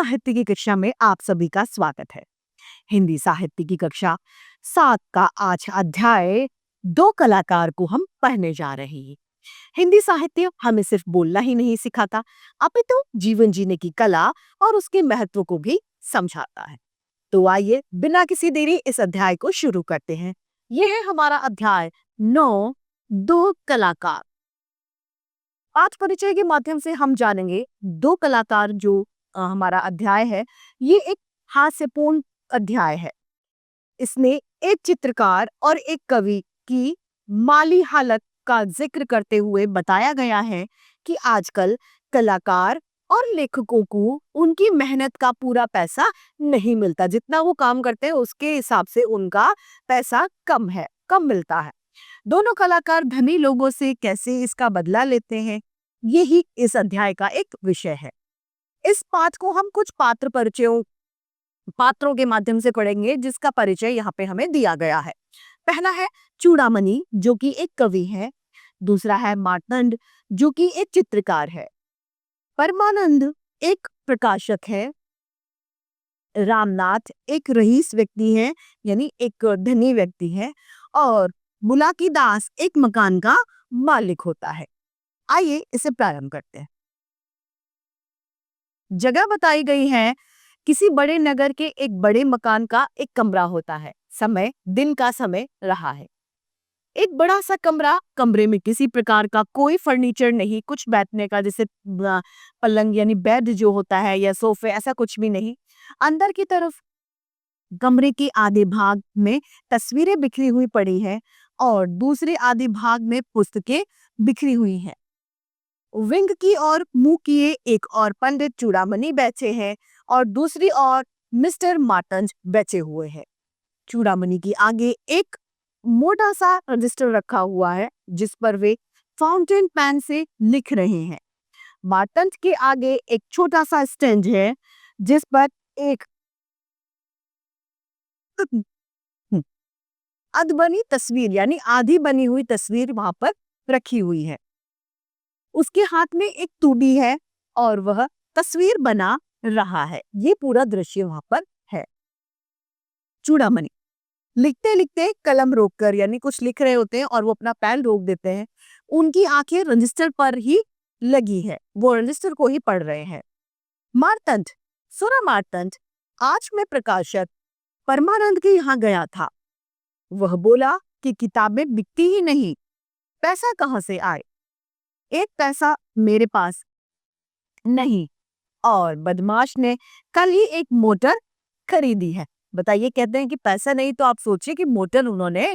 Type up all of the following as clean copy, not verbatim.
साहित्य की कक्षा में आप सभी का स्वागत है। हिंदी साहित्य की कक्षा 7 का आज अध्याय दो कलाकार को हम पढ़ने जा रहे हैं। हिंदी साहित्य हमें सिर्फ बोलना ही नहीं सिखाता, अपितु जीवन जीने की कला और उसके महत्व को भी समझाता है। तो आइए बिना किसी देरी इस अध्याय को शुरू करते हैं। यह है हमारा अध्याय 9, दो कलाकार। आज परिचय के माध्यम से हम जानेंगे दो कलाकार जो हमारा अध्याय है, ये एक हास्यपूर्ण अध्याय है। इसने एक चित्रकार और एक कवि की माली हालत का जिक्र करते हुए बताया गया है कि आजकल कलाकार और लेखकों को उनकी मेहनत का पूरा पैसा नहीं मिलता। जितना वो काम करते हैं उसके हिसाब से उनका पैसा कम मिलता है। दोनों कलाकार धनी लोगों से कैसे इसका बदला लेते हैं, यही इस अध्याय का एक विषय है। इस पाठ को हम कुछ पात्रों के माध्यम से पढ़ेंगे, जिसका परिचय यहाँ पे हमें दिया गया है। पहला है चूड़ामणि, जो कि एक कवि है। दूसरा है मार्तंड, जो कि एक चित्रकार है। परमानंद एक प्रकाशक है। रामनाथ एक रईस व्यक्ति है, यानी एक धनी व्यक्ति है। और बुलाकी दास एक मकान का मालिक होता है। आइए इसे प्रारंभ करते हैं। जगह बताई गई है, किसी बड़े नगर के एक बड़े मकान का एक कमरा होता है। समय दिन का समय रहा है। एक बड़ा सा कमरे में किसी प्रकार का कोई फर्नीचर नहीं, कुछ बैठने का जैसे पलंग यानी बेड जो होता है या सोफे, ऐसा कुछ भी नहीं। अंदर की तरफ कमरे के आधे भाग में तस्वीरें बिखरी हुई पड़ी है और दूसरे आधे भाग में पुस्तकें बिखरी हुई हैं। विंग की ओर मुंह किए एक और पंडित चूड़ामणि बैठे हैं और दूसरी ओर मिस्टर मार्टंज बैठे हुए हैं। चूड़ामणि के आगे एक मोटा सा रजिस्टर रखा हुआ है, जिस पर वे फाउंटेन पेन से लिख रहे हैं। मार्टंज के आगे एक छोटा सा स्टैंड है, जिस पर एक अध बनी तस्वीर यानी आधी बनी हुई तस्वीर वहां पर रखी हुई है। उसके हाथ में एक तूड़ी है और वह तस्वीर बना रहा है। ये पूरा दृश्य वहां पर है। चूड़ामणि लिखते लिखते कलम रोककर, यानी कुछ लिख रहे होते हैं और वो अपना पेन रोक देते हैं। उनकी आंखें रजिस्टर पर ही लगी है, वो रजिस्टर को ही पढ़ रहे हैं। मार्तंड, सुना मार्तंड, आज मैं प्रकाशक परमानंद के यहाँ गया था। वह बोला कि किताबें बिकती ही नहीं, पैसा कहाँ से आए? एक पैसा मेरे पास नहीं, और बदमाश ने कल ही एक मोटर खरीदी है। बताइए, कहते हैं कि पैसा नहीं, तो आप सोचिए कि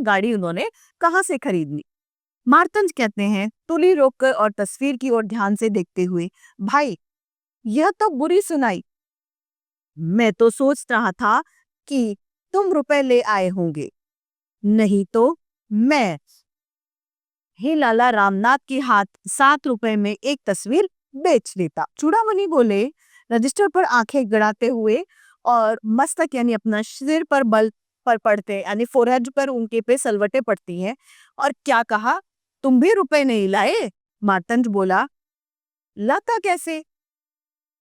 गाड़ी उन्होंने कहां से खरीद ली। मार्तंज कहते हैं तुली रोककर और तस्वीर की ओर ध्यान से देखते हुए, भाई यह तो बुरी सुनाई। मैं तो सोच रहा था कि तुम रुपए ले आए होंगे, नहीं तो मैं ही लाला रामनाथ के हाथ 7 रुपए में एक तस्वीर बेच देता। चूड़ामणि बोले, रजिस्टर पर आंखें गड़ाते हुए और मस्तक यानी अपना सिर पर बल पर पड़ते, यानी फोरहेड पर उनके पे सलवटें पड़ती हैं। और क्या कहा, तुम भी रुपए नहीं लाए? मार्तंड बोला, लाता कैसे?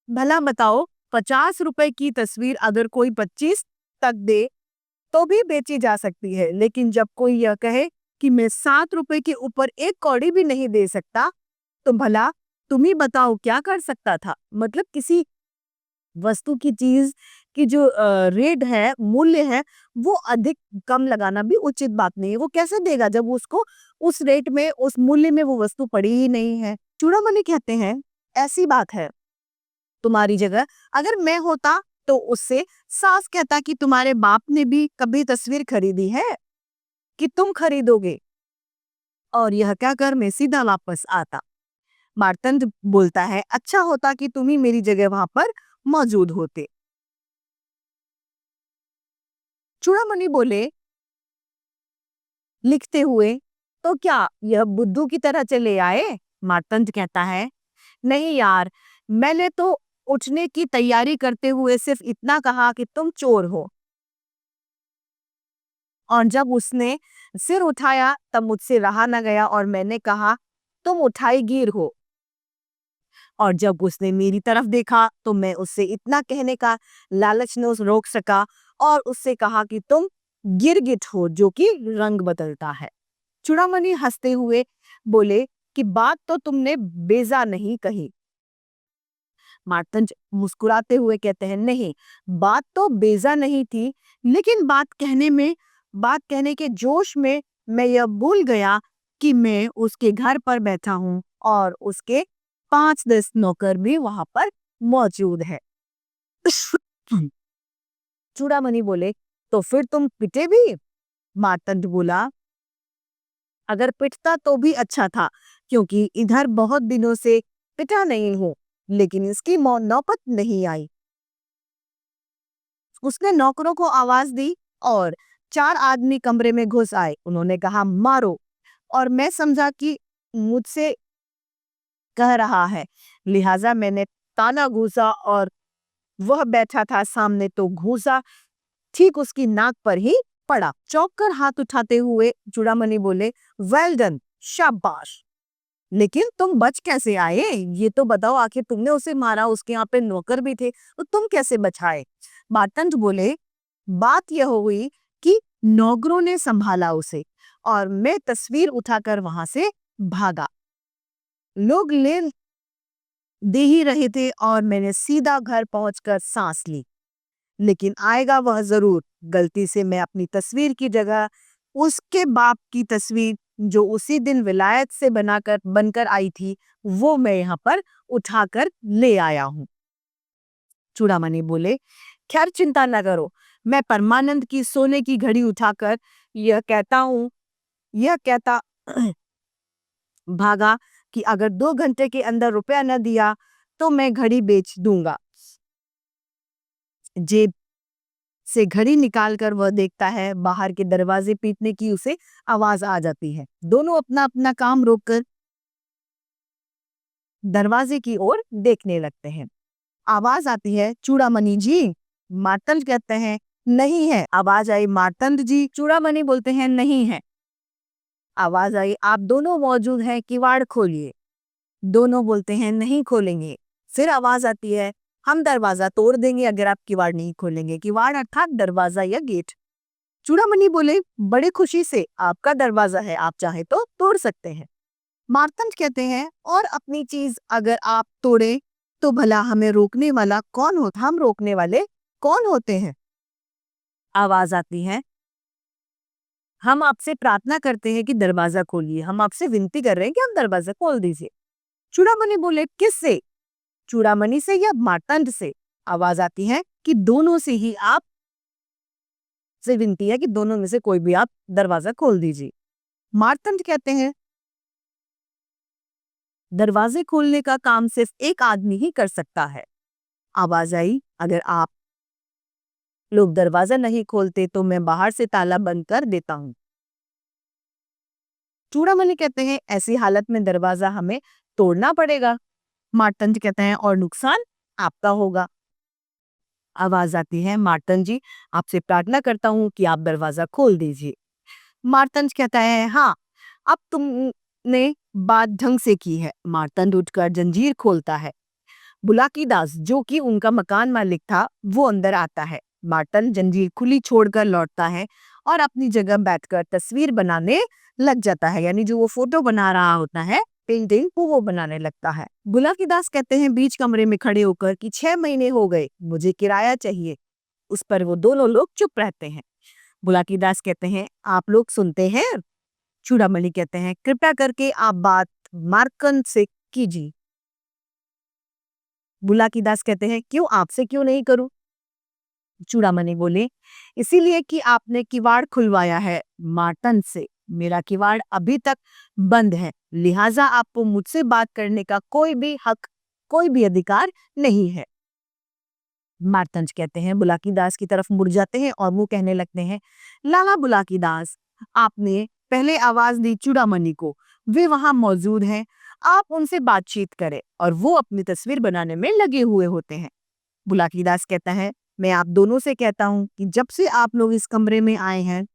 भला बताओ, 50 रुपए की तस्वीर अगर कोई 25 तक दे तो भी बेची जा सकती है, लेकिन जब कोई यह कहे कि मैं 7 रुपए के ऊपर एक कौड़ी भी नहीं दे सकता, तो भला तुम ही बताओ क्या कर सकता था? मतलब किसी वस्तु की चीज की जो रेट है, मूल्य है, वो अधिक कम लगाना भी उचित बात नहीं है। वो कैसे देगा जब उसको उस रेट में, उस मूल्य में वो वस्तु पड़ी ही नहीं है। चूड़ामणि कहते हैं, ऐसी बात है, तुम्हारी जगह अगर मैं होता तो उससे साफ कहता कि तुम्हारे बाप ने भी कभी तस्वीर खरीदी है कि तुम खरीदोगे, और यह कहकर मैं सीधा वापस आता। मार्तंड बोलता है, अच्छा होता कि तुम ही मेरी जगह वहां पर मौजूद होते। चूड़ामणि बोले लिखते हुए, तो क्या यह बुद्धू की तरह चले आए? मार्तंड कहता है, नहीं यार, मैंने तो उठने की तैयारी करते हुए सिर्फ इतना कहा कि तुम चोर हो, और जब उसने सिर उठाया तब मुझसे रहा न गया और मैंने कहा तुम उठाईगीर हो। और जब उसने मेरी तरफ देखा तो मैं उससे इतना कहने का लालच न रोक सका और उससे कहा कि तुम गिरगिट हो जो कि रंग बदलता है। चूड़ामणि हंसते हुए बोले कि बात तो तुमने बेजा नहीं कही। मार्तंड मुस्कुराते हुए कहते हैं, नहीं, बात तो बेजा नहीं थी, लेकिन बात कहने के जोश में मैं यह भूल गया कि मैं उसके घर पर बैठा हूँ और उसके 5-10 नौकर भी वहां पर मौजूद है। चूड़ामणि बोले, तो फिर तुम पिटे भी? मार्तंड बोला, अगर पिटता तो भी अच्छा था, क्योंकि इधर बहुत दिनों से पिटा नहीं हूं, लेकिन इसकी नौबत नहीं आई। उसने नौकरों को आवाज दी और 4 आदमी कमरे में घुस आए। उन्होंने कहा, मारो, और मैं समझा कि मुझसे कह रहा है, लिहाजा मैंने ताना घूसा और वह बैठा था सामने, तो घूसा ठीक उसकी नाक पर ही पड़ा। चौंक कर हाथ उठाते हुए चूड़ामणि बोले, वेल डन, शाबाश, लेकिन तुम बच कैसे आए? ये तो बताओ, आखिर तुमने उसे मारा, उसके यहाँ पे नौकर भी थे, तो तुम कैसे बचाए? मार्तंड बोले, बात यह हुई कि नौकरों ने संभाला उसे और मैं तस्वीर उठाकर वहां से भागा। लोग ले दे ही रहे थे और मैंने सीधा घर पहुंचकर सांस ली, लेकिन आएगा वह जरूर। गलती से मैं अपनी तस्वीर की जगह उसके बाप की तस्वीर, जो उसी दिन विलायत से बनकर आई थी, वो मैं यहाँ पर उठाकर ले आया हूँ। चूड़ामणि बोले, खैर चिंता न करो, मैं परमानंद की सोने की घड़ी उठाकर यह कहता भागा कि अगर 2 घंटे के अंदर रुपया न दिया तो मैं घड़ी बेच दूंगा। जेब से घड़ी निकालकर वह देखता है, बाहर के दरवाजे पीटने की उसे आवाज आ जाती है। दोनों अपना अपना काम रोककर दरवाजे की ओर देखने लगते हैं। आवाज आती है, चूड़ामणि जी। मार्तंड कहते हैं, नहीं है। आवाज आई, मार्तंड जी। चूड़ामणि बोलते हैं, नहीं है। आवाज आई, आप दोनों मौजूद हैं, किवाड़ खोलिए। दोनों बोलते हैं, नहीं खोलेंगे। फिर आवाज आती है, हम दरवाजा तोड़ देंगे अगर आप किवाड़ नहीं खोलेंगे। किवाड़ अर्थात दरवाजा या गेट। चूड़ामणि बोले, बड़े खुशी से, आपका दरवाजा है, आप चाहे तो तोड़ सकते हैं। मार्तंड कहते हैं, और अपनी चीज अगर आप तोड़े तो भला हमें रोकने वाला कौन होता? हम रोकने वाले कौन होते हैं? आवाज आती है, हम आपसे प्रार्थना करते हैं कि दरवाजा खोलिए, हम आपसे विनती कर रहे हैं कि आप दरवाजा खोल दीजिए। चूड़ामणि बोले, किससे? चूड़ामणि से या मार्तंड से? आवाज आती है कि दोनों से ही, आप से विनती है कि दोनों में से कोई भी आप दरवाजा खोल दीजिए। मार्तंड कहते हैं, दरवाजे खोलने का काम सिर्फ एक आदमी ही कर सकता है। आवाज आई, अगर आप लोग दरवाजा नहीं खोलते तो मैं बाहर से ताला बंद कर देता हूँ। चूड़ामणि कहते हैं, ऐसी हालत में दरवाजा हमें तोड़ना पड़ेगा। मार्तंड कहते हैं, और नुकसान आपका होगा। आवाज आती है, मार्तंड जी, आपसे प्रार्थना करता हूँ कि आप दरवाजा खोल दीजिए। मार्तंड कहता है, हाँ, अब तुमने बात ढंग से की है। मार्तंड उठकर जंजीर खोलता है। बुलाकीदास, जो कि उनका मकान मालिक था, वो अंदर आता है। मार्तंड जंजीर खुली छोड़कर लौटता है और अपनी जगह बैठकर तस्वीर बनाने लग जाता है, यानी जो वो फोटो बना रहा होता है, पेंटिंग, वो बनाने लगता है। बुलाकीदास कहते हैं बीच कमरे में खड़े होकर कि 6 महीने हो गए, मुझे किराया चाहिए। उस पर वो दोनों लोग चुप रहते हैं। बुलाकीदास कहते हैं, आप लोग सुनते हैं? चूड़ामणि कहते हैं, कृपया करके आप बात मार्कंड से कीजिए। बुलाकीदास कहते हैं, क्यों, आपसे क्यों नहीं करूं? चूड़ामणि बोले, इसीलिए कि आपने किवाड़ खुलवाया है मार्तंड से। मेरा किवाड़ अभी तक बंद है, लिहाजा आपको मुझसे बात करने का कोई भी हक, कोई भी अधिकार नहीं है। मार्तंड कहते हैं, बुलाकीदास की तरफ मुड़ जाते हैं और वो कहने लगते हैं, लाला बुलाकीदास, आपने पहले आवाज दी चूड़ामणि को, वे वहां मौजूद हैं, आप उनसे बातचीत करें, और वो अपनी तस्वीर बनाने में लगे हुए होते हैं। बुलाकीदास कहता है, मैं आप दोनों से कहता हूं कि जब से आप लोग इस कमरे में आए हैं,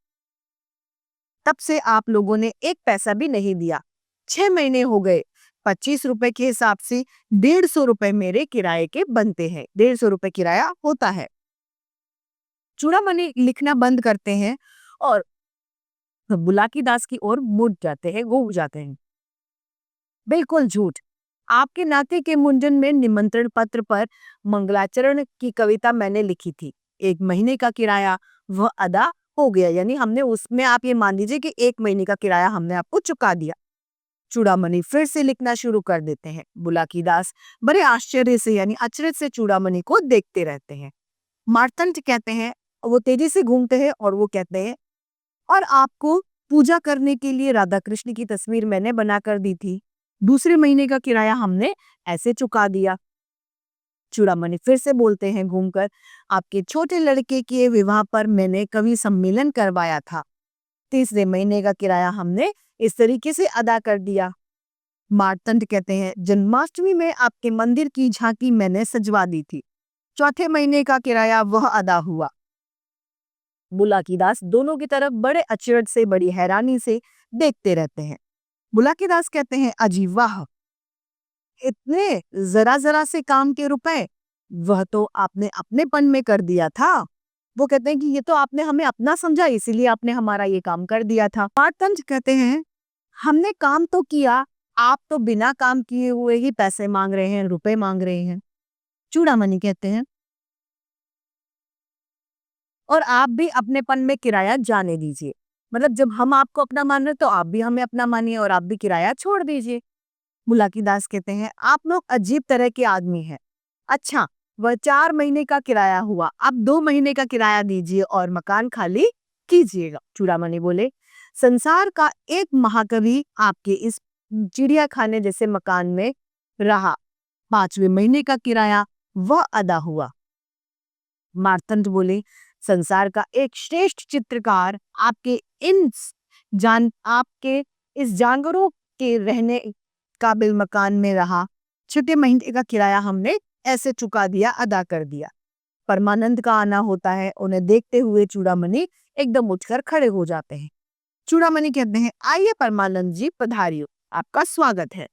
तब से आप लोगों ने एक पैसा भी नहीं दिया। 6 महीने हो गए, ₹25 के हिसाब से 150 रुपए मेरे किराए के बनते हैं। 150 रुपए किराया होता है। चूड़ामणि लिखना बंद करते हैं और बुलाकी दास की ओर मुड़ जाते हैं, घूम जाते हैं। बिल्कुल झूठ। आपके नाते के मुंडन में निमंत्रण पत्र पर मंगलाचरण की कविता मैंने लिखी थी। 1 महीने का किराया वह अदा हो गया, यानी हमने उसमें आप ये मान लीजिए कि 1 महीने का किराया हमने आपको चुका दिया। चूड़ामणि फिर से लिखना शुरू कर देते हैं। बुलाकी दास बड़े आश्चर्य से यानी अचरज से चूड़ामणि को देखते रहते हैं। मार्तंड कहते हैं, वो तेजी से घूमते हैं और वो कहते हैं, और आपको पूजा करने के लिए राधा कृष्ण की तस्वीर मैंने बनाकर दी थी। दूसरे महीने का किराया हमने ऐसे चुका दिया। चूड़ामणि फिर से बोलते हैं घूमकर, आपके छोटे लड़के के विवाह पर मैंने कवि सम्मेलन करवाया था। तीसरे महीने का किराया हमने इस तरीके से अदा कर दिया। मार्तंड कहते हैं, जन्माष्टमी में आपके मंदिर की झांकी मैंने सजवा दी थी। चौथे महीने का किराया वह अदा हुआ। बुलाकी दास दोनों की तरफ बड़े अचरज से, बड़ी हैरानी से देखते रहते हैं। बुलाकी दास कहते हैं, अजी वाह, इतने जरा जरा से काम के रुपए, वह तो आपने अपनेपन में कर दिया था। वो कहते हैं कि ये तो आपने हमें अपना समझा, इसीलिए आपने हमारा ये काम कर दिया था। मार्तंड कहते हैं, हमने काम तो किया, आप तो बिना काम किए हुए ही पैसे मांग रहे हैं, रुपए मांग रहे हैं। चूड़ामणि कहते हैं, और आप भी अपनेपन में किराया जाने दीजिए। मतलब जब हम आपको अपना मान रहे तो आप भी हमें अपना मानिए और आप भी किराया छोड़ दीजिए। बुलाकी दास कहते हैं, आप लोग अजीब तरह के आदमी हैं। अच्छा, वह 4 महीने का किराया हुआ, अब 2 महीने का किराया दीजिए और मकान खाली कीजिएगा। चूड़ामणि बोले, संसार का एक महाकवि आपके इस चिड़ियाखाने जैसे मकान में रहा। 5वें महीने का किराया वह अदा हुआ। मार्तंड बोले, संसार का एक श्रेष्ठ चित्रकार आपके इस जानवरों के रहने काबिल मकान में रहा। छठे महीने का किराया हमने ऐसे चुका दिया, अदा कर दिया। परमानंद का आना होता है। उन्हें देखते हुए चूड़ामणि एकदम उठकर खड़े हो जाते हैं। चूड़ामणि कहते हैं, आइए परमानंद जी, पधारियो, आपका स्वागत है।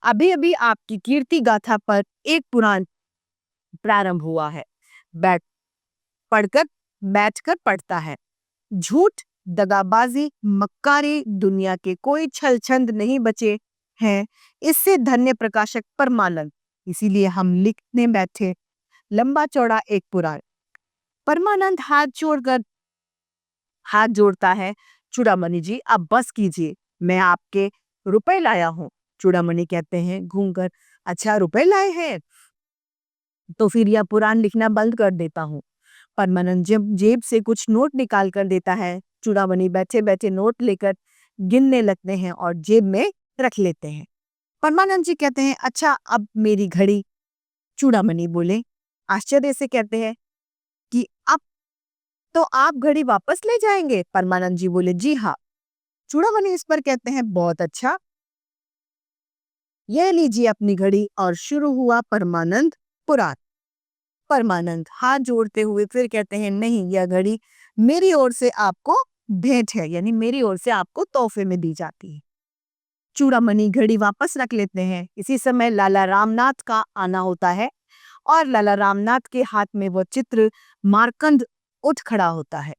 अभी अभी आपकी कीर्ति गाथा पर एक पुराण प्रारंभ हुआ है। बैठकर पढ़ता है। झूठ, दगाबाजी, मक्कारी, दुनिया के कोई छल छंद नहीं बचे हैं। इससे धन्य प्रकाशक परमानंद, इसीलिए हम लिखने बैठे लंबा चौड़ा एक पुराण। परमानंद हाथ जोड़ता है। चूड़ामणि जी, अब बस कीजिए, मैं आपके रुपए लाया हूँ। चूड़ामणि कहते हैं घूमकर, अच्छा रुपए लाए हैं, तो फिर यह पुराण लिखना बंद कर देता हूँ। परमानंद जेब से कुछ नोट निकाल कर देता है। चूड़ामणि बैठे बैठे नोट लेकर गिनने लगते हैं और जेब में रख लेते हैं। परमानंद जी कहते हैं, अच्छा अब मेरी घड़ी। चूड़ामणि बोले, आश्चर्य से कहते हैं कि अब तो आप घड़ी वापस ले जाएंगे? परमानंद जी बोले, जी हाँ। चूड़ामणि इस पर कहते हैं, बहुत अच्छा, यह लीजिए अपनी घड़ी। और शुरू हुआ परमानंद पुराण। परमानंद हाथ जोड़ते हुए फिर कहते हैं, नहीं, यह घड़ी मेरी ओर से आपको भेंट है, यानी मेरी ओर से आपको तोहफे में दी जाती है। चूड़ामणि घड़ी वापस रख लेते हैं। इसी समय लाला रामनाथ का आना होता है और लाला रामनाथ के हाथ में वो चित्र मार्कंड उठ खड़ा होता है।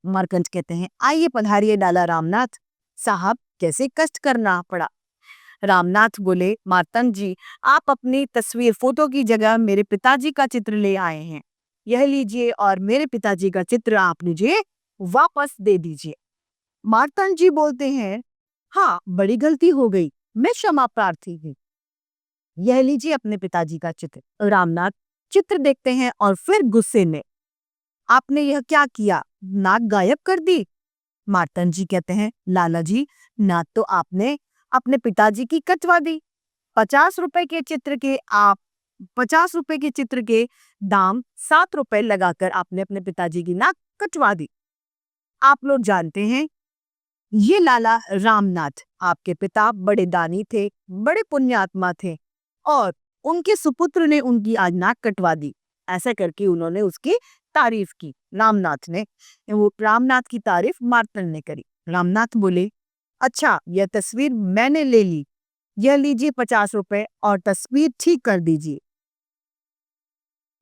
मार्कंड कहते हैं, आइए पधारिए लाला रामनाथ साहब, कैसे कष्ट करना पड़ा। रामनाथ बोले, मार्तंड जी, आप अपनी तस्वीर फोटो की जगह मेरे पिताजी का चित्र ले आए हैं, यह लीजिए और मेरे पिताजी का चित्र आप मुझे वापस दे दीजिए। मार्तंड जी बोलते हैं, हाँ, बड़ी गलती हो गई, मैं क्षमा प्रार्थी हूँ, यह लीजिए अपने पिताजी का चित्र। रामनाथ चित्र देखते हैं और फिर गुस्से में, आपने यह क्या किया, नाक गायब कर दी। मार्तंड जी कहते हैं, लाला जी, नाक तो आपने अपने पिताजी की कटवा दी। 50 रुपए के चित्र के दाम 7 रुपए लगाकर आपने अपने पिताजी की नाक कटवा दी। आप लोग जानते हैं, ये लाला रामनाथ आपके पिता बड़े दानी थे, बड़े पुण्यात्मा थे, और उनके सुपुत्र ने उनकी आज नाक कटवा दी। ऐसा करके उन्होंने उसकी तारीफ की। रामनाथ की तारीफ मार्तंड ने करी। रामनाथ बोले, अच्छा, यह तस्वीर मैंने ले ली, यह लीजिए 50 रुपए और तस्वीर ठीक कर दीजिए।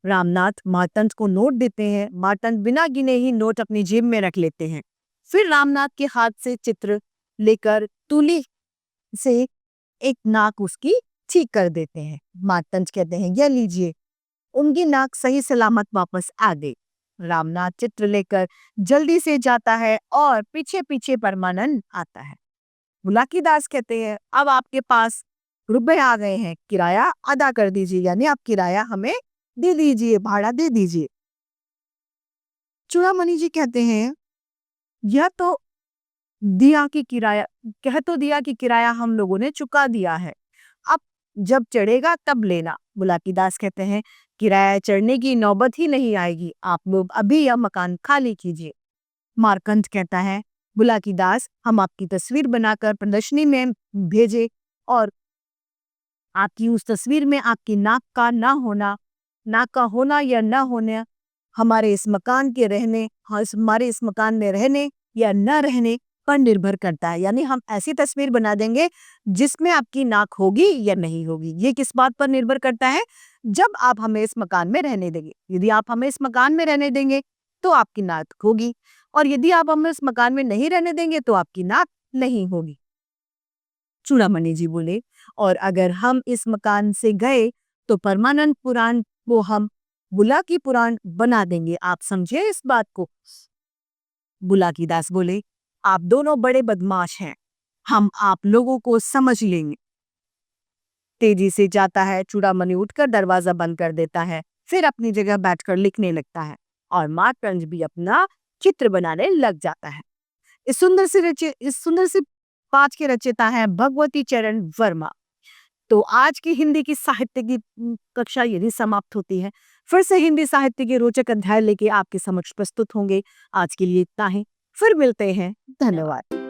रामनाथ मार्तंड को नोट देते हैं। मार्तंड बिना गिने ही नोट अपनी जेब में रख लेते हैं। फिर रामनाथ के हाथ से चित्र लेकर तुली से एक नाक उसकी ठीक कर देते हैं। मार्तंड कहते हैं यह लीजिए। उनकी नाक सही सलामत वापस आ गई। रामनाथ चित्र लेकर जल्दी से जाता है और पीछे पीछे परमानंद आता है। बुलाकीदास कहते हैं अब आपके पास रुपए आ गए हैं, किराया अदा कर दीजिए, यानी आप किराया हमें दे दीजिए, भाड़ा दे दीजिए। चूड़ामणि जी कहते हैं यह तो दिया कि किराया कह तो दिया कि किराया हम लोगों ने चुका दिया है, अब जब चढ़ेगा तब लेना। बुलाकीदास कहते हैं किराया चढ़ने की नौबत ही नहीं आएगी, आप लोग अभी यह मकान खाली कीजिए। मार्कंड कहता है बुलाकीदास हम आपकी तस्वीर बनाकर प्रदर्शनी में भेजे और आपकी उस तस्वीर में आपकी नाक का होना या न होना हमारे इस मकान में रहने या न रहने पर निर्भर करता है। यानी हम ऐसी तस्वीर बना देंगे जिसमें आपकी नाक होगी या नहीं होगी। ये किस बात पर निर्भर करता है? जब आप हमें इस मकान में रहने देंगे। यदि आप हमें इस मकान में रहने देंगे तो आपकी नाक होगी, और यदि आप हमें इस मकान में नहीं रहने देंगे तो आपकी नाक नहीं होगी। चूड़ामणि जी बोले और अगर हम इस मकान से गए तो परमानंद पुराण को हम बुलाकी पुराण बना देंगे। आप समझे इस बात को? बुलाकीदास बोले आप दोनों बड़े बदमाश हैं, हम आप लोगों को समझ लेंगे। तेजी से जाता है। चूड़ामणि उठकर दरवाजा बंद कर देता है, फिर अपनी जगह बैठकर लिखने लगता है और मार्कंड भी अपना चित्र बनाने लग जाता है। इस सुंदर से पाठ के रचयिता है भगवती चरण वर्मा। तो आज की हिंदी की साहित्य की कक्षा यही समाप्त होती है। फिर से हिंदी साहित्य के रोचक अध्याय लेके आपके समक्ष प्रस्तुत होंगे। आज के लिए इतना ही, फिर मिलते हैं। धन्यवाद।